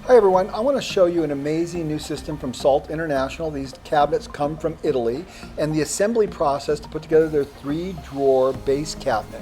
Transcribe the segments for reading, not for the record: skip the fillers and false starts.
Hi everyone, I want to show you an amazing new system from Salt International. These cabinets come from Italy, and the assembly process to put together their 3-drawer base cabinet.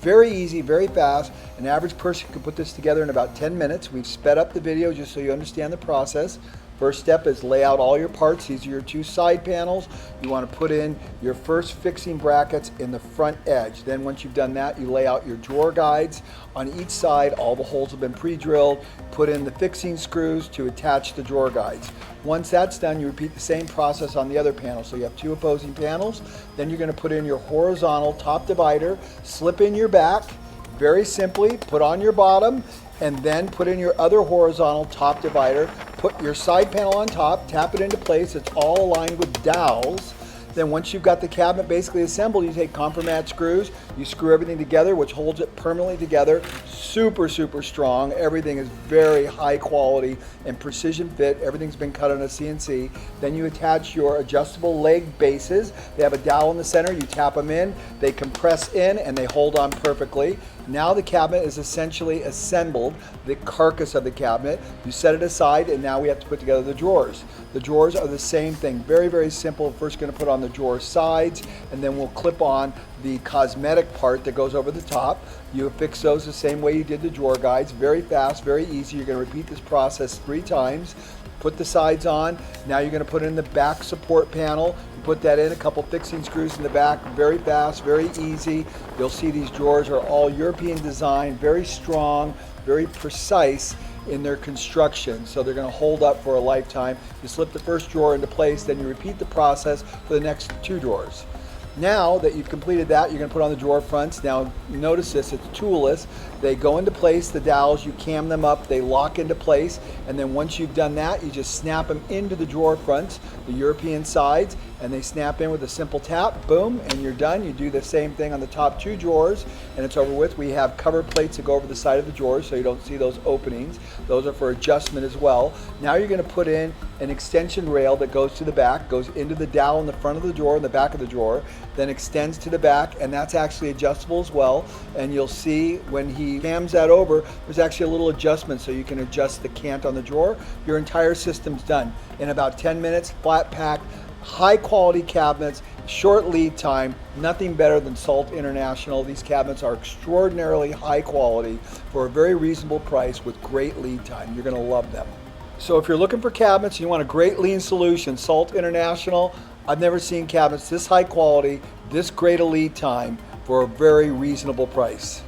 Very easy, very fast. An average person can put this together in about 10 minutes. We've sped up the video just so you understand the process. First step is lay out all your parts. These are your 2 side panels. You want to put in your first fixing brackets in the front edge. Then once you've done that, you lay out your drawer guides. On each side, all the holes have been pre-drilled. Put in the fixing screws to attach the drawer guides. Once that's done, you repeat the same process on the other panel. So you have 2 opposing panels. Then you're going to put in your horizontal top divider, slip in your back, very simply, put on your bottom, and then put in your other horizontal top divider. Put your side panel on top, tap it into place. It's all aligned with dowels. Then once you've got the cabinet basically assembled, you take Compromat screws, you screw everything together, which holds it permanently together. Super, super strong. Everything is very high quality and precision fit. Everything's been cut on a CNC. Then you attach your adjustable leg bases. They have a dowel in the center. You tap them in, they compress in, and they hold on perfectly. Now the cabinet is essentially assembled, the carcass of the cabinet. You set it aside, and now we have to put together the drawers. The drawers are the same thing. Very, very simple. First going to put on the drawer sides, and then we'll clip on the cosmetic part that goes over the top. You affix those the same way you did the drawer guides. Very fast, very easy. You're going to repeat this process 3 times. Put the sides on. Now you're going to put in the back support panel. You put that in, a couple fixing screws in the back. Very fast, very easy. You'll see these drawers are all European design, very strong, very precise in their construction, so they're going to hold up for a lifetime. You slip the first drawer into place, then you repeat the process for the next 2 drawers. Now that you've completed that, you're going to put on the drawer fronts. Now notice this, it's toolless. They go into place, the dowels, you cam them up, they lock into place, and then once you've done that, you just snap them into the drawer fronts, the European sides, and they snap in with a simple tap, boom, and you're done. You do the same thing on the top 2 drawers, and it's over with. We have cover plates that go over the side of the drawers so you don't see those openings. Those are for adjustment as well. Now you're going to put in an extension rail that goes to the back, goes into the dowel in the front of the drawer and the back of the drawer, then extends to the back, and that's actually adjustable as well. And you'll see when he cams that over, there's actually a little adjustment so you can adjust the cant on the drawer. Your entire system's done in about 10 minutes, flat packed, high quality cabinets, short lead time. Nothing better than Salt International. These cabinets are extraordinarily high quality for a very reasonable price with great lead time. You're going to love them. So if you're looking for cabinets and you want a great lean solution, Salt International. I've never seen cabinets this high quality, this great a lead time for a very reasonable price.